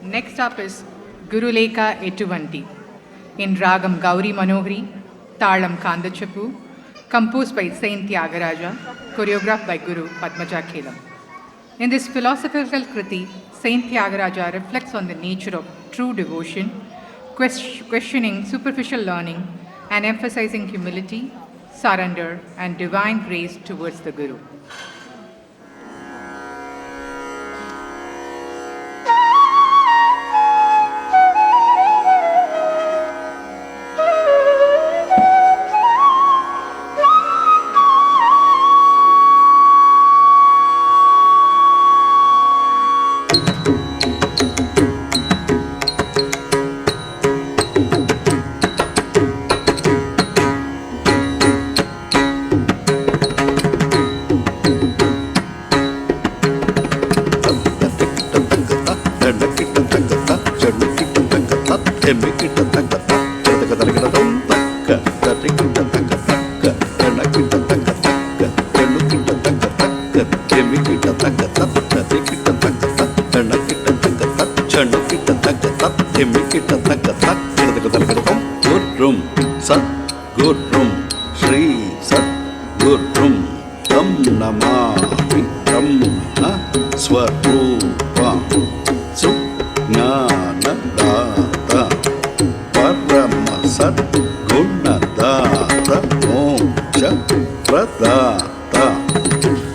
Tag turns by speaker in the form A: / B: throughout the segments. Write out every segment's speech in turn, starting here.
A: Next up is Guruleka Etuvanti in Ragam Gauri Manohri, Talam Kandachapu, composed by Saint Tyagaraja, choreographed by Guru Padmaja Khelam. In this philosophical kriti, Saint Tyagaraja reflects on the nature of true devotion, questioning superficial learning and emphasizing humility, surrender and divine grace towards the Guru.
B: Gurrum Shri Sat Gurrum Tam Namami Brahma Swarupam Sugnana Data Parama Sat Gunadata Moksha Pradata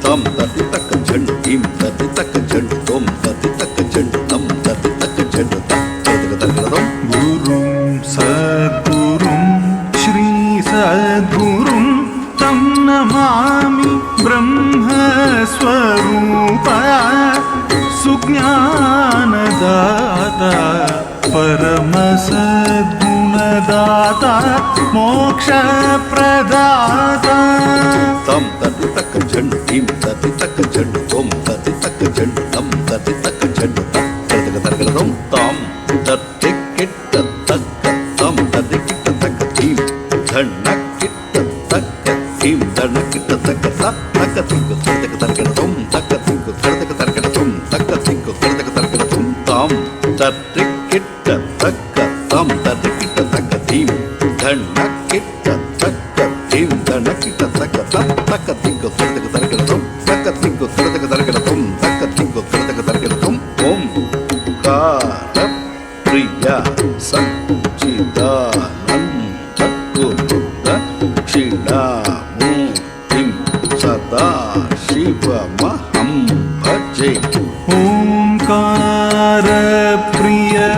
B: Tam Tati Taka Chandu Im Tati Taka Chandu Tom Tati Taka Chandu Tam Tati Taka Chandu Tam
C: Gurum Sadgurum Shri Sadgurum Tam Namami Brahma Swarupa Sugnana Data Parama Sadguna Data Moksha Pradata
B: Tam Tati Taka Chandu Im Tati Taka Chandu Tom Tati Taka Chandu Tam Tati Taka Chandu Tam Tam Tati Kitta Taka Tam Tati Kitta Taka Tim Dhana Kitta Taka Tim Dhana Kitta Taka Taka Tinko Taka Taka Tom Taka Tinko Taka Taka Tom Taka Tinko Taka Taka Tom Tam Tati Kitta Taka Tam Tati Kitta Taka Tim Dhana Kitta Taka Tim Dhana Kitta Taka Taka Tinko Taka Taka Tom Taka Tinko Taka Taka Tom Taka Tinko Taka Taka Tom Om Kara Priya Satchidananda Gurudha Kshinamurtim Sada Shiva Maham Bhaje
C: Omkara Priya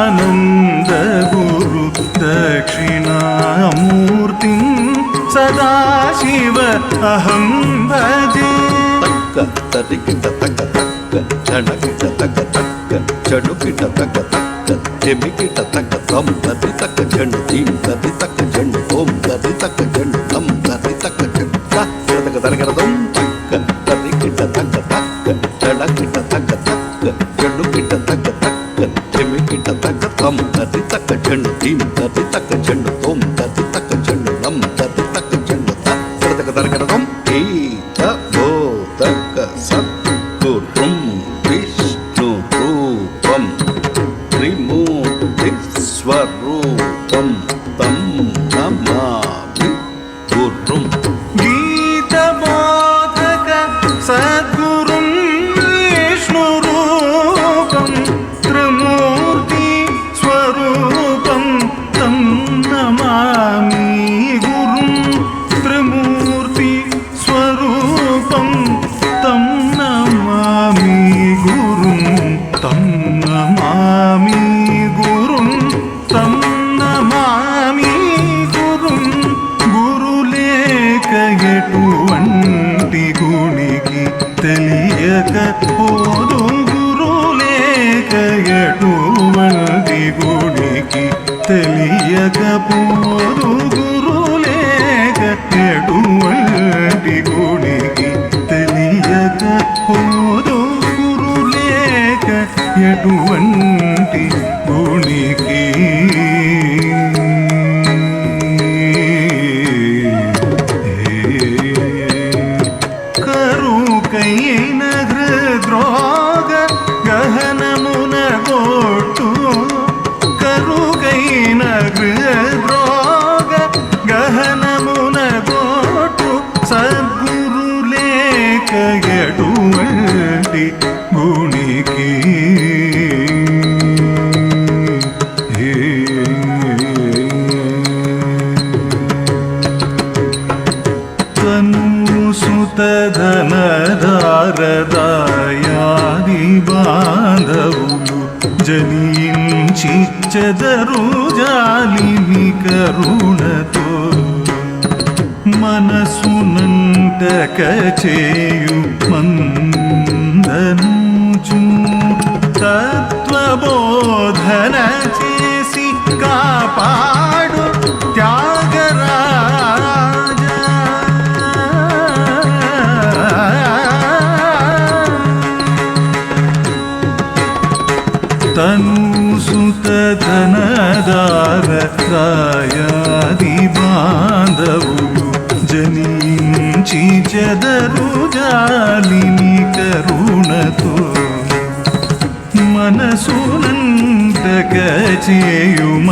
C: Satchidananda Guru Dakshinamurtim Sada Shiva Aham Bhaje
B: Taka Tati Kita Taka Taka Dhana Kita Taka Taka Chadu Kita Taka Taka Demi Kita Taka Tam Tati Taka Chandu Tim Tati Taka Chandu Om Tati Taka Chandu Tam Tati Taka Chandu Taka Taka Tom Taka Tati Kita Taka Taka Dhana Kita Taka Taka Chadu Kita Taka Taka Demi Kita Taka Tam Tati Taka Chandu Tim Tati Taka Chandu Om Tati Taka Chandu Tam Tati Taka Chandu Taka Taka Tom Kita Bodhaka Sat Gurum Vishnu Rupam Trimurti Swarupam Tam Namami Gurum
C: Gita Bodhaka Sadgurum Vishnu Rupam Trimurti Swarupam Tam Namami Gurum Trimurti Swarupam Tam Namami Gurum Tam Namami Gurum Tam Namami Gurum Guruleka ఎటువంటి గుణికి తెలియక పోదు గురులేక ఎటువంటి గుణికి తెలియక పోదు గురులేక ఎటువంటి గుణికి తెలియక పోదు గురులేక ఎటువంటి గుణికి करू कई नगर द्रोग गहन వంటి గుణికి సుతధనదారదాయాది బాంధవులు జనించి చెదరు జాలిని కరుణతో మనసునంటక చేయు మందనుచు తత్వబోధన చేసి కాపాడు త్యాగరాజ తను సుతధనదారదాయాది బాంధవులు జనించి చెదరు జాలిని కరుణతో మనసునంటక చేయుమందనుచు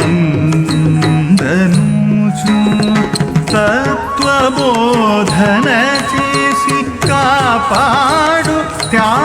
C: తత్వబోధన చేసి కాపాడు త్యాగరాజ